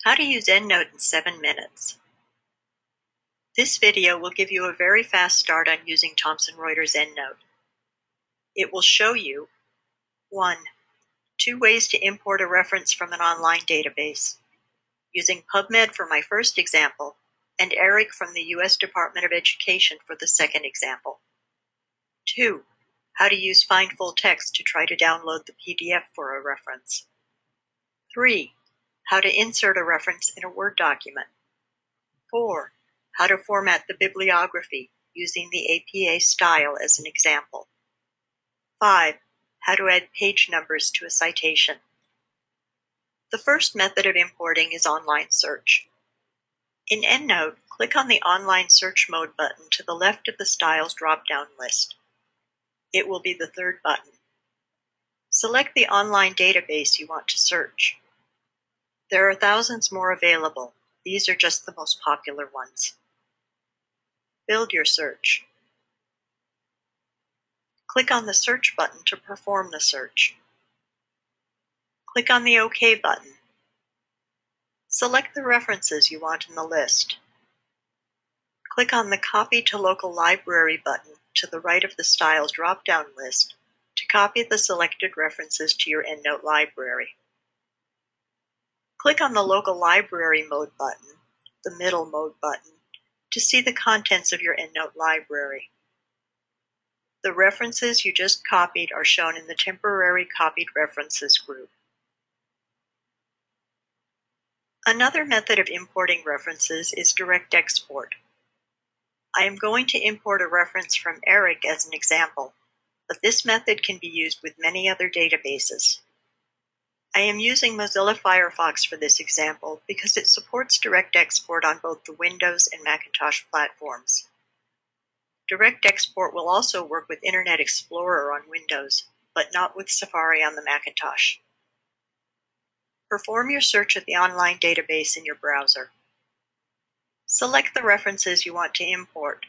How to use EndNote in 7 minutes. This video will give you a very fast start on using Thomson Reuters EndNote. It will show you 1. 2 ways to import a reference from an online database, using PubMed for my first example, and ERIC from the U.S. Department of Education for the second example. 2. How to use Find Full Text to try to download the PDF for a reference. 3. How to insert a reference in a Word document. 4. How to format the bibliography using the APA style as an example. 5. How to add page numbers to a citation. The first method of importing is online search. In EndNote, click on the Online Search Mode button to the left of the Styles drop-down list. It will be the third button. Select the online database you want to search. There are thousands more available. These are just the most popular ones. Build your search. Click on the Search button to perform the search. Click on the OK button. Select the references you want in the list. Click on the Copy to Local Library button to the right of the Styles drop-down list to copy the selected references to your EndNote library. Click on the Local Library Mode button, the Middle Mode button, to see the contents of your EndNote library. The references you just copied are shown in the Temporary Copied References group. Another method of importing references is direct export. I am going to import a reference from ERIC as an example, but this method can be used with many other databases. I am using Mozilla Firefox for this example because it supports direct export on both the Windows and Macintosh platforms. Direct export will also work with Internet Explorer on Windows, but not with Safari on the Macintosh. Perform your search of the online database in your browser. Select the references you want to import.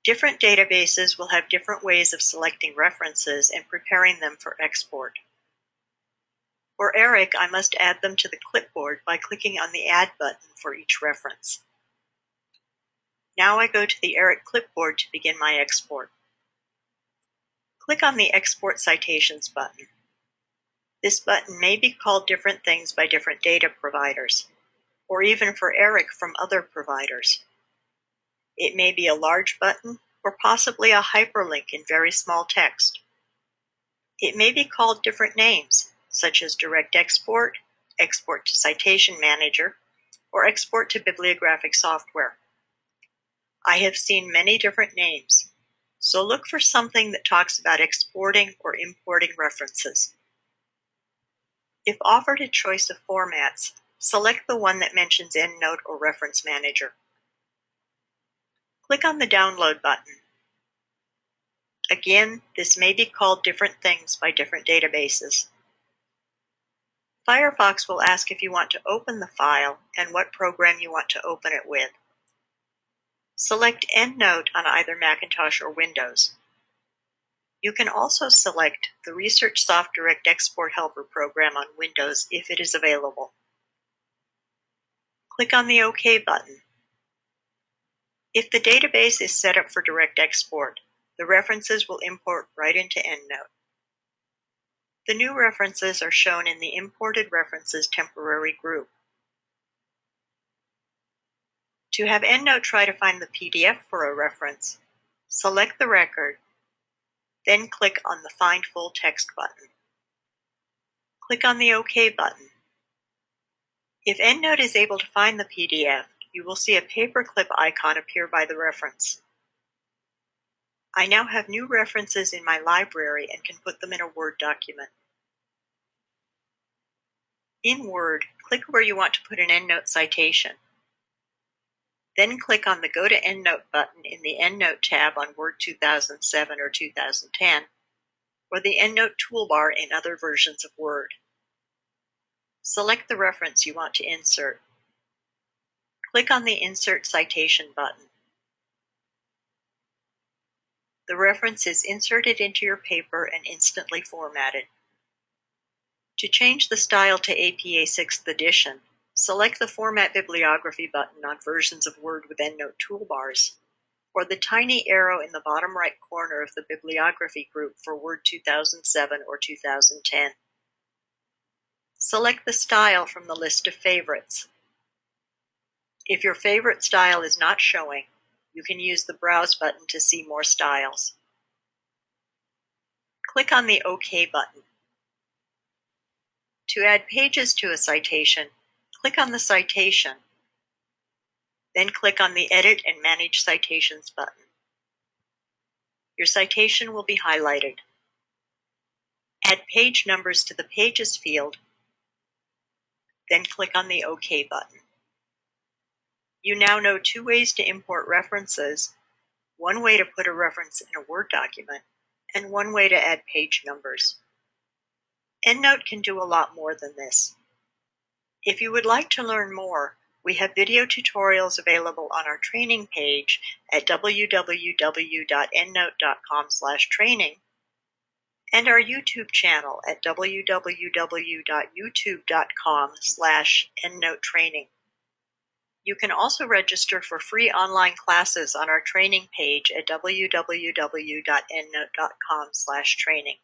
Different databases will have different ways of selecting references and preparing them for export. For ERIC, I must add them to the clipboard by clicking on the Add button for each reference. Now I go to the ERIC clipboard to begin my export. Click on the Export Citations button. This button may be called different things by different data providers, or even for ERIC from other providers. It may be a large button, or possibly a hyperlink in very small text. It may be called different names, such as Direct Export, Export to Citation Manager, or Export to Bibliographic Software. I have seen many different names, so look for something that talks about exporting or importing references. If offered a choice of formats, select the one that mentions EndNote or Reference Manager. Click on the Download button. Again, this may be called different things by different databases. Firefox will ask if you want to open the file and what program you want to open it with. Select EndNote on either Macintosh or Windows. You can also select the ResearchSoft Direct Export Helper program on Windows if it is available. Click on the OK button. If the database is set up for direct export, the references will import right into EndNote. The new references are shown in the Imported References temporary group. To have EndNote try to find the PDF for a reference, select the record, then click on the Find Full Text button. Click on the OK button. If EndNote is able to find the PDF, you will see a paperclip icon appear by the reference. I now have new references in my library and can put them in a Word document. In Word, click where you want to put an EndNote citation. Then click on the Go to EndNote button in the EndNote tab on Word 2007 or 2010, or the EndNote toolbar in other versions of Word. Select the reference you want to insert. Click on the Insert Citation button. The reference is inserted into your paper and instantly formatted. To change the style to APA 6th edition, select the Format Bibliography button on versions of Word with EndNote toolbars, or the tiny arrow in the bottom right corner of the Bibliography group for Word 2007 or 2010. Select the style from the list of favorites. If your favorite style is not showing, you can use the Browse button to see more styles. Click on the OK button. To add pages to a citation, click on the citation, then click on the Edit and Manage Citations button. Your citation will be highlighted. Add page numbers to the Pages field, then click on the OK button. You now know two ways to import references, one way to put a reference in a Word document, and one way to add page numbers. EndNote can do a lot more than this. If you would like to learn more, we have video tutorials available on our training page at www.endnote.com/training and our YouTube channel at www.youtube.com/endnotetraining. You can also register for free online classes on our training page at www.endnote.com/training.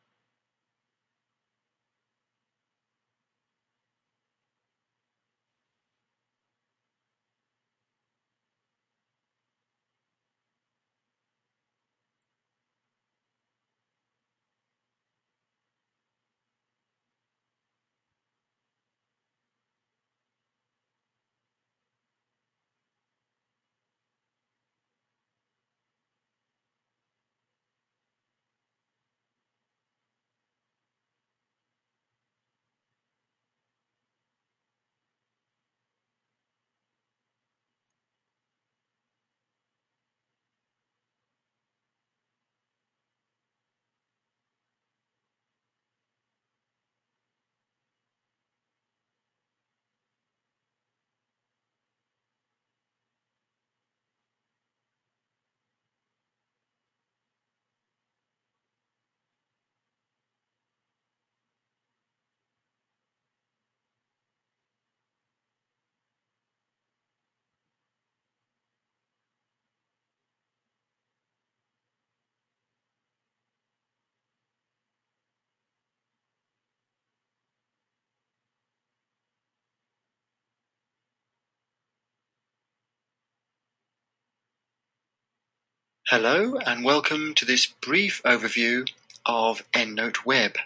Hello and welcome to this brief overview of EndNote Web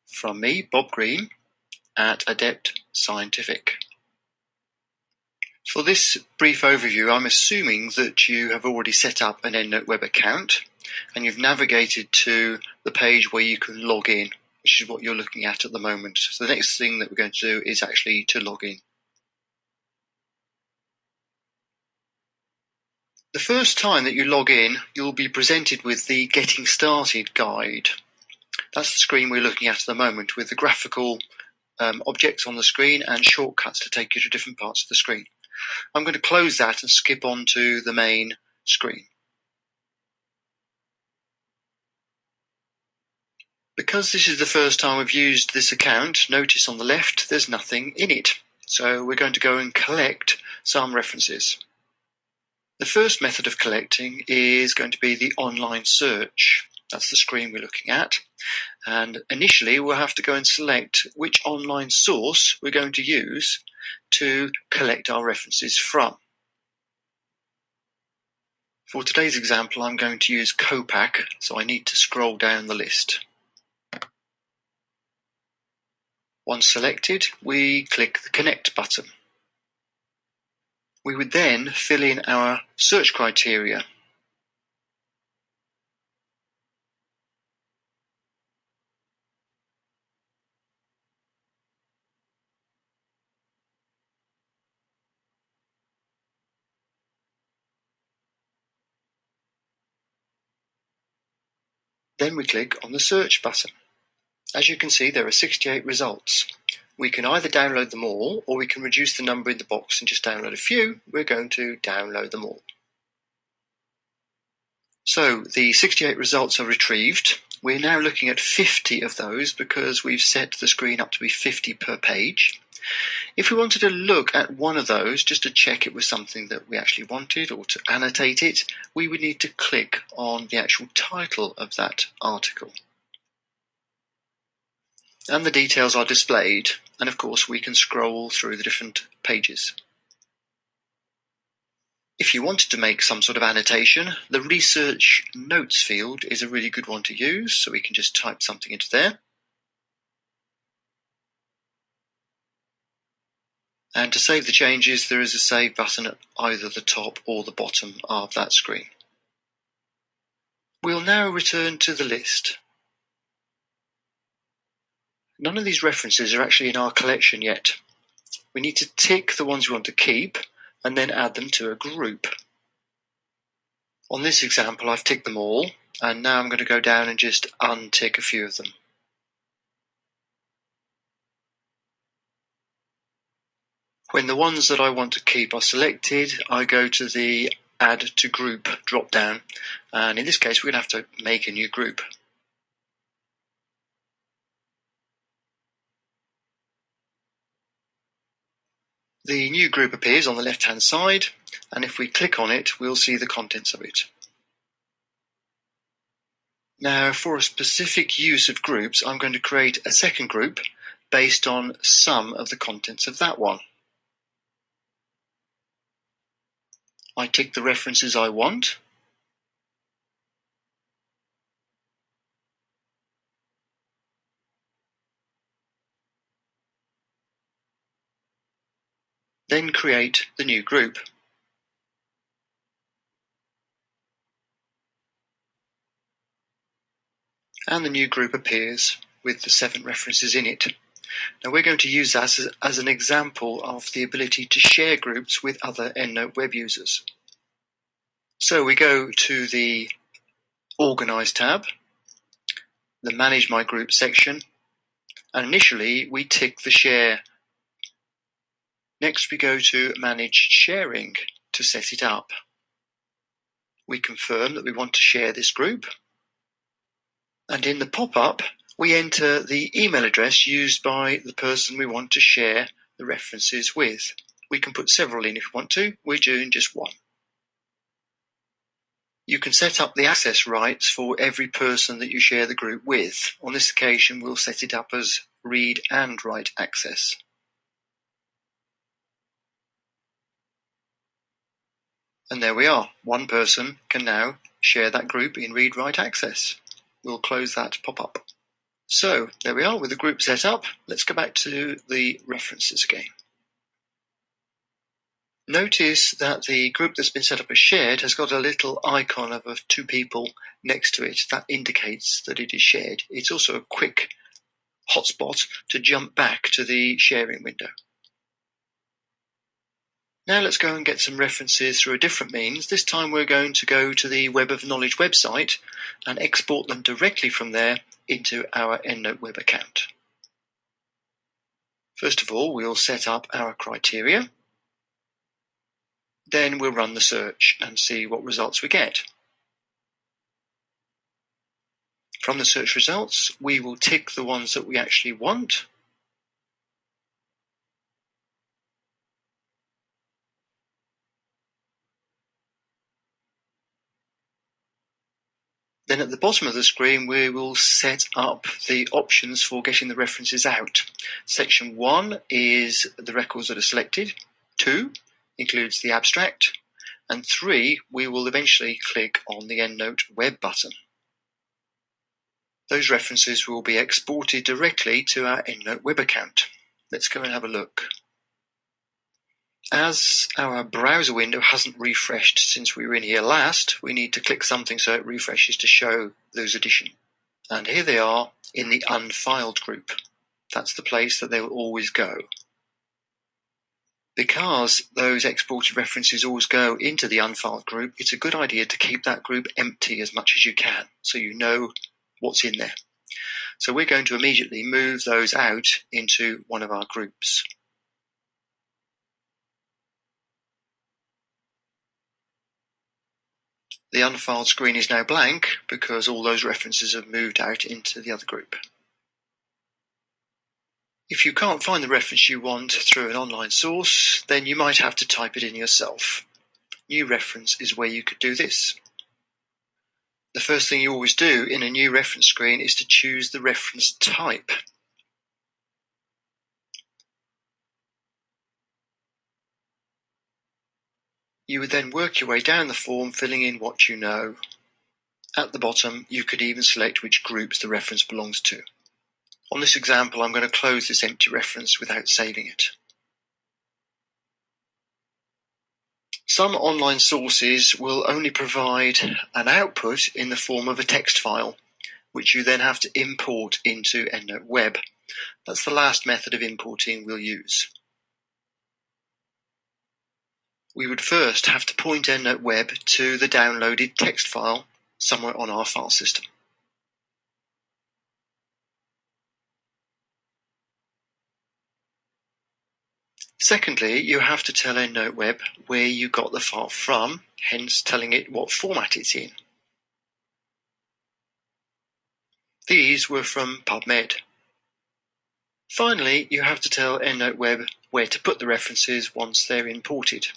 from me, Bob Green, at Adept Scientific. For this brief overview, I'm assuming that you have already set up an EndNote Web account and you've navigated to the page where you can log in, which is what you're looking at the moment. So the next thing that we're going to do is actually to log in. The first time that you log in, you'll be presented with the Getting Started guide. That's the screen we're looking at the moment, with the graphical objects on the screen and shortcuts to take you to different parts of the screen. I'm going to close that and skip on to the main screen. Because this is the first time we've used this account, notice on the left there's nothing in it. So we're going to go and collect some references. The first method of collecting is going to be the online search. That's the screen we're looking at. And initially we'll have to go and select which online source we're going to use to collect our references from. For today's example, I'm going to use Copac, so I need to scroll down the list. Once selected, we click the Connect button. We would then fill in our search criteria. Then we click on the Search button. As you can see, there are 68 results. We can either download them all, or we can reduce the number in the box and just download a few. We're going to download them all. So the 68 results are retrieved. We're now looking at 50 of those because we've set the screen up to be 50 per page. If we wanted to look at one of those, just to check it was something that we actually wanted or to annotate it, we would need to click on the actual title of that article. And the details are displayed, and of course we can scroll through the different pages. If you wanted to make some sort of annotation, the Research Notes field is a really good one to use, so we can just type something into there. And to save the changes, there is a Save button at either the top or the bottom of that screen. We'll now return to the list. None of these references are actually in our collection yet. We need to tick the ones we want to keep and then add them to a group. On this example, I've ticked them all, and now I'm going to go down and just untick a few of them. When the ones that I want to keep are selected, I go to the Add to Group drop-down, and in this case we're going to have to make a new group. The new group appears on the left-hand side, and if we click on it, we'll see the contents of it. Now, for a specific use of groups, I'm going to create a second group based on some of the contents of that one. I tick the references I want. Then create the new group. And the new group appears with the 7 references in it. Now we're going to use that as an example of the ability to share groups with other EndNote web users. So we go to the Organize tab, the Manage My Group section, and initially we tick the Share. Next we go to Manage Sharing to set it up. We confirm that we want to share this group, and in the pop-up we enter the email address used by the person we want to share the references with. We can put several in if we want to. We're doing just one. You can set up the access rights for every person that you share the group with. On this occasion, we'll set it up as read and write access. And there we are. One person can now share that group in read-write access. We'll close that pop-up. So there we are with the group set up. Let's go back to the references again. Notice that the group that's been set up as shared has got a little icon of 2 people next to it. That indicates that it is shared. It's also a quick hotspot to jump back to the sharing window. Now let's go and get some references through a different means. This time we're going to go to the Web of Knowledge website and export them directly from there into our EndNote web account. First of all, we'll set up our criteria. Then we'll run the search and see what results we get. From the search results, we will tick the ones that we actually want. Then at the bottom of the screen, we will set up the options for getting the references out. Section 1 is the records that are selected. 2 includes the abstract. And 3, we will eventually click on the EndNote web button. Those references will be exported directly to our EndNote web account. Let's go and have a look. As our browser window hasn't refreshed since we were in here last, we need to click something so it refreshes to show those additions. And here they are in the unfiled group. That's the place that they will always go. Because those exported references always go into the unfiled group, it's a good idea to keep that group empty as much as you can, so you know what's in there. So we're going to immediately move those out into one of our groups. The unfiled screen is now blank because all those references have moved out into the other group. If you can't find the reference you want through an online source, then you might have to type it in yourself. New reference is where you could do this. The first thing you always do in a new reference screen is to choose the reference type. You would then work your way down the form, filling in what you know. At the bottom, you could even select which groups the reference belongs to. On this example, I'm going to close this empty reference without saving it. Some online sources will only provide an output in the form of a text file, which you then have to import into EndNote Web. That's the last method of importing we'll use. We would first have to point EndNote Web to the downloaded text file somewhere on our file system. Secondly, you have to tell EndNote Web where you got the file from, hence telling it what format it's in. These were from PubMed. Finally, you have to tell EndNote Web where to put the references once they're imported.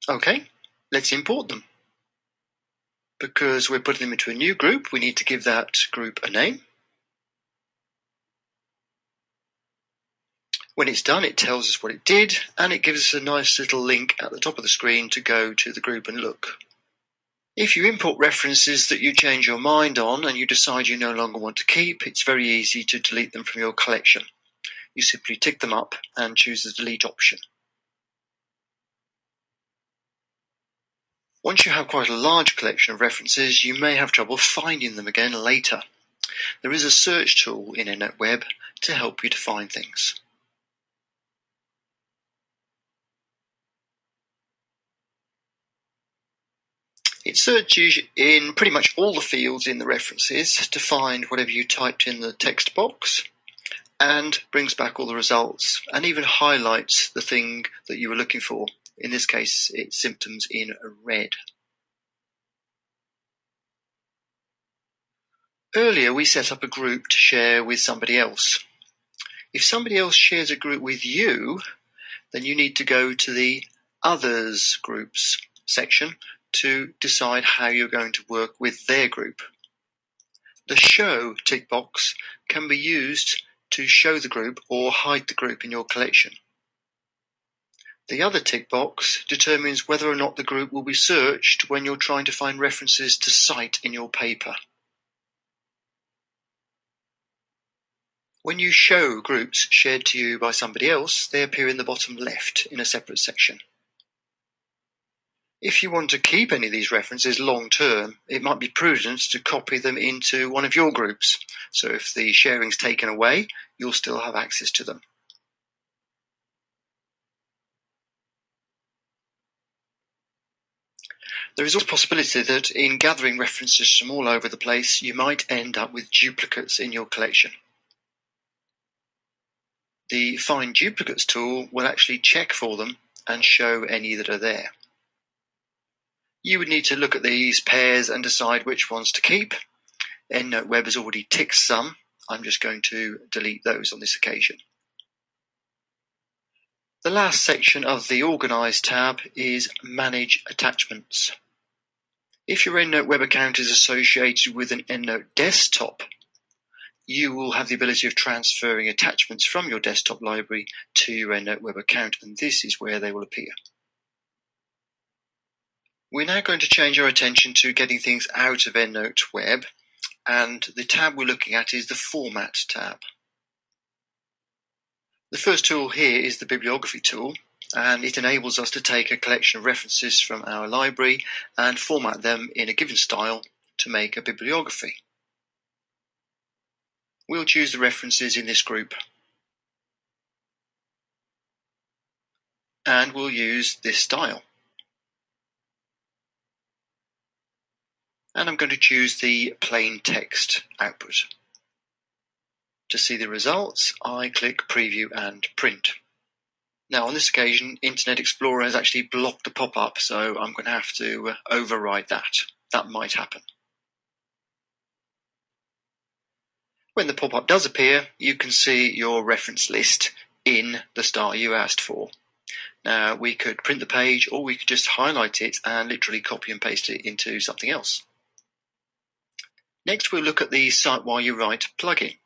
Okay, let's import them. Because we're putting them into a new group, we need to give that group a name. When it's done, it tells us what it did, and it gives us a nice little link at the top of the screen to go to the group and look. If you import references that you change your mind on and you decide you no longer want to keep, it's very easy to delete them from your collection. You simply tick them up and choose the delete option. Once you have quite a large collection of references, you may have trouble finding them again later. There is a search tool in EndNote Web to help you to find things. It searches in pretty much all the fields in the references to find whatever you typed in the text box, and brings back all the results and even highlights the thing that you were looking for. In this case, it's symptoms in red. Earlier, we set up a group to share with somebody else. If somebody else shares a group with you, then you need to go to the Others Groups section to decide how you're going to work with their group. The Show tick box can be used to show the group or hide the group in your collection. The other tick box determines whether or not the group will be searched when you're trying to find references to cite in your paper. When you show groups shared to you by somebody else, they appear in the bottom left in a separate section. If you want to keep any of these references long term, it might be prudent to copy them into one of your groups. So if the sharing's taken away, you'll still have access to them. There is also a possibility that in gathering references from all over the place, you might end up with duplicates in your collection. The Find Duplicates tool will actually check for them and show any that are there. You would need to look at these pairs and decide which ones to keep. EndNote Web has already ticked some. I'm just going to delete those on this occasion. The last section of the Organize tab is Manage Attachments. If your EndNote Web account is associated with an EndNote desktop, you will have the ability of transferring attachments from your desktop library to your EndNote Web account, and this is where they will appear. We're now going to change our attention to getting things out of EndNote Web, and the tab we're looking at is the Format tab. The first tool here is the Bibliography tool, and it enables us to take a collection of references from our library and format them in a given style to make a bibliography. We'll choose the references in this group, and we'll use this style. And I'm going to choose the plain text output. To see the results, I click Preview and Print. Now on this occasion, Internet Explorer has actually blocked the pop-up, so I'm going to have to override that. That might happen. When the pop-up does appear, you can see your reference list in the style you asked for. Now we could print the page, or we could just highlight it and literally copy and paste it into something else. Next, we'll look at the Cite While You Write plugin.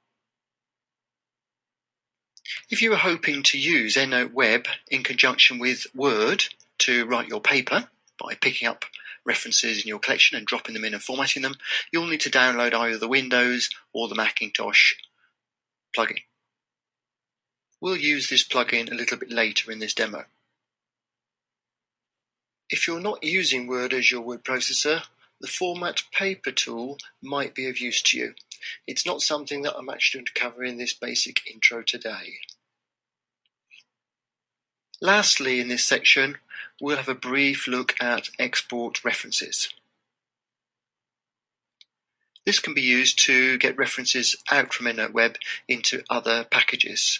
If you are hoping to use EndNote Web in conjunction with Word to write your paper by picking up references in your collection and dropping them in and formatting them, you'll need to download either the Windows or the Macintosh plugin. We'll use this plugin a little bit later in this demo. If you're not using Word as your word processor, the Format Paper tool might be of use to you. It's not something that I'm actually going to cover in this basic intro today. Lastly, in this section, we'll have a brief look at export references. This can be used to get references out from EndNote Web into other packages.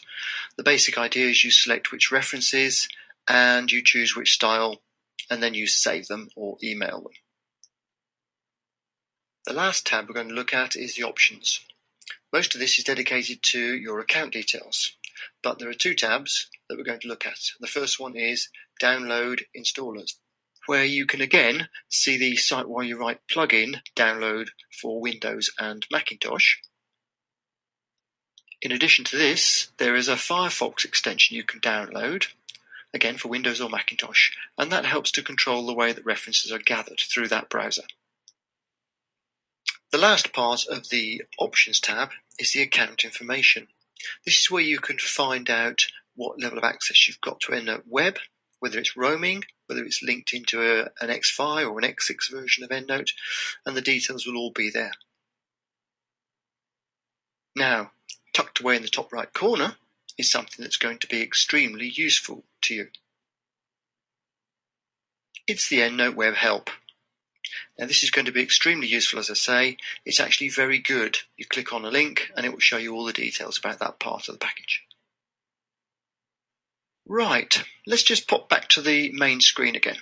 The basic idea is you select which references and you choose which style, and then you save them or email them. The last tab we're going to look at is the options. Most of this is dedicated to your account details, but there are two tabs that we're going to look at. The first one is Download Installers, where you can again see the Cite While You Write plugin download for Windows and Macintosh. In addition to this, there is a Firefox extension you can download, again for Windows or Macintosh, and that helps to control the way that references are gathered through that browser. The last part of the Options tab is the account information. This is where you can find out what level of access you've got to EndNote Web, whether it's roaming, whether it's linked into an X5 or an X6 version of EndNote, and the details will all be there. Now, tucked away in the top right corner is something that's going to be extremely useful to you. It's the EndNote Web Help. Now this is going to be extremely useful, as I say. It's actually very good. You click on a link and it will show you all the details about that part of the package. Right, let's just pop back to the main screen again.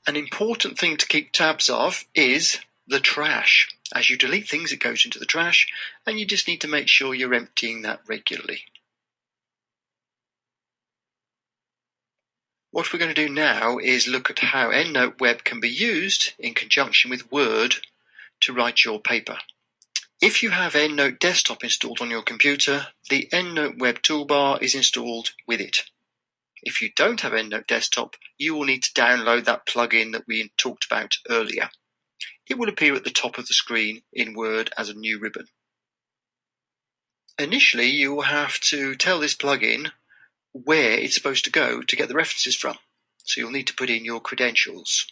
An important thing to keep tabs of is the trash. As you delete things, it goes into the trash, and you just need to make sure you're emptying that regularly. What we're going to do now is look at how EndNote Web can be used in conjunction with Word to write your paper. If you have EndNote Desktop installed on your computer, the EndNote Web toolbar is installed with it. If you don't have EndNote Desktop, you will need to download that plugin that we talked about earlier. It will appear at the top of the screen in Word as a new ribbon. Initially, you will have to tell this plugin where it's supposed to go to get the references from. So you'll need to put in your credentials.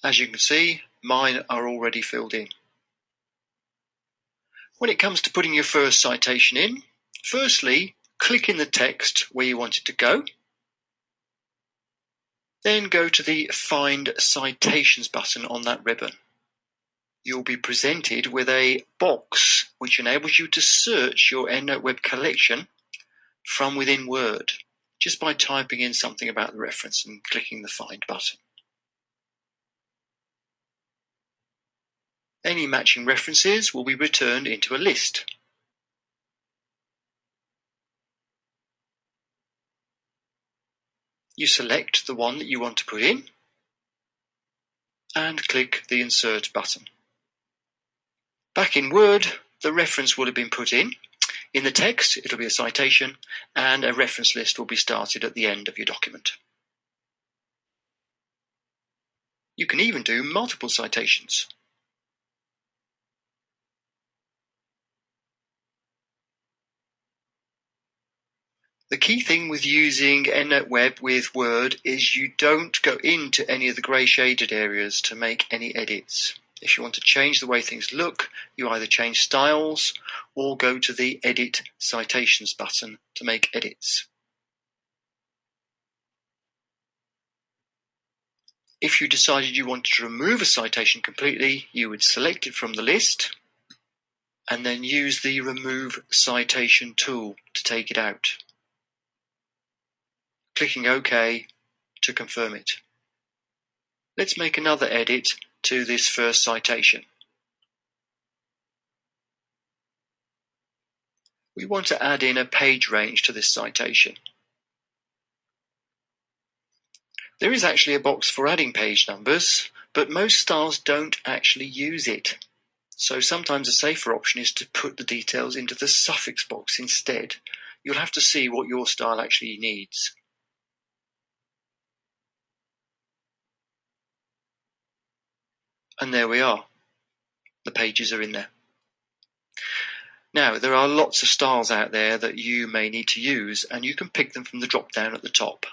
As you can see, mine are already filled in. When it comes to putting your first citation in, firstly, click in the text where you want it to go, then go to the Find Citations button on that ribbon. You'll be presented with a box which enables you to search your EndNote web collection from within Word, just by typing in something about the reference and clicking the Find button. Any matching references will be returned into a list. You select the one that you want to put in and click the Insert button. Back in Word, the reference will have been put in. In the text, it'll be a citation, and a reference list will be started at the end of your document. You can even do multiple citations. The key thing with using EndNote Web with Word is you don't go into any of the grey shaded areas to make any edits. If you want to change the way things look, you either change styles or go to the Edit Citations button to make edits. If you decided you wanted to remove a citation completely, you would select it from the list and then use the Remove Citation tool to take it out, clicking OK to confirm it. Let's make another edit to this first citation. We want to add in a page range to this citation. There is actually a box for adding page numbers, but most styles don't actually use it. So sometimes a safer option is to put the details into the suffix box instead. You'll have to see what your style actually needs. And there we are. The pages are in there. Now, there are lots of styles out there that you may need to use, and you can pick them from the drop down at the top.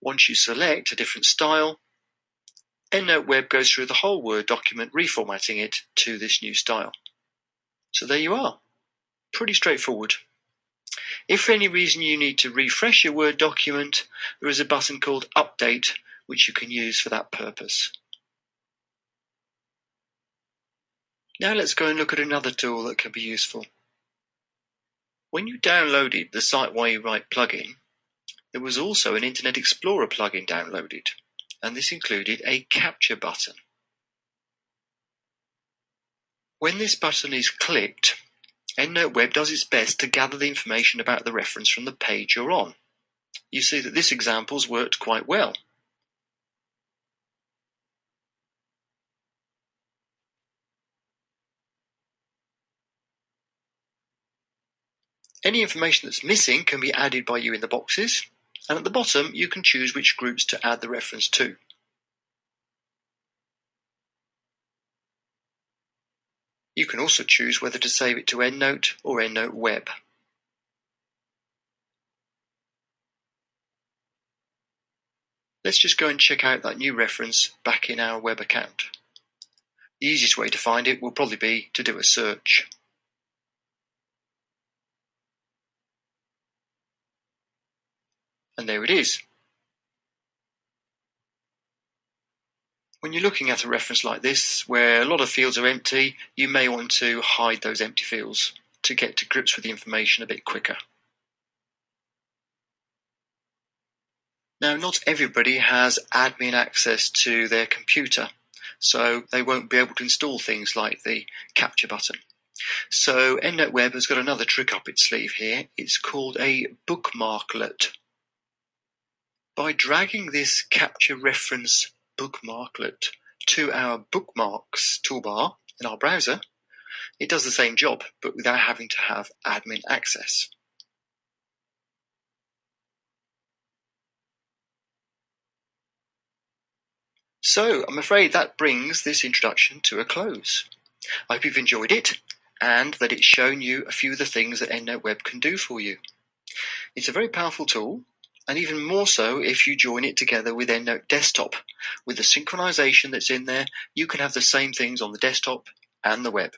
Once you select a different style, EndNote Web goes through the whole Word document, reformatting it to this new style. So there you are. Pretty straightforward. If for any reason you need to refresh your Word document, there is a button called Update, which you can use for that purpose. Now let's go and look at another tool that can be useful. When you downloaded the Cite While You Write plugin, there was also an Internet Explorer plugin downloaded, and this included a capture button. When this button is clicked, EndNote Web does its best to gather the information about the reference from the page you're on. You see that this example's worked quite well. Any information that's missing can be added by you in the boxes, and at the bottom you can choose which groups to add the reference to. You can also choose whether to save it to EndNote or EndNote Web. Let's just go and check out that new reference back in our web account. The easiest way to find it will probably be to do a search. And there it is. When you're looking at a reference like this, where a lot of fields are empty, you may want to hide those empty fields to get to grips with the information a bit quicker. Now, not everybody has admin access to their computer, so they won't be able to install things like the capture button. So EndNote Web has got another trick up its sleeve here. It's called a bookmarklet. By dragging this capture reference bookmarklet to our bookmarks toolbar in our browser, it does the same job, but without having to have admin access. So I'm afraid that brings this introduction to a close. I hope you've enjoyed it and that it's shown you a few of the things that EndNote Web can do for you. It's a very powerful tool, and even more so if you join it together with EndNote Desktop. With the synchronization that's in there, you can have the same things on the desktop and the web.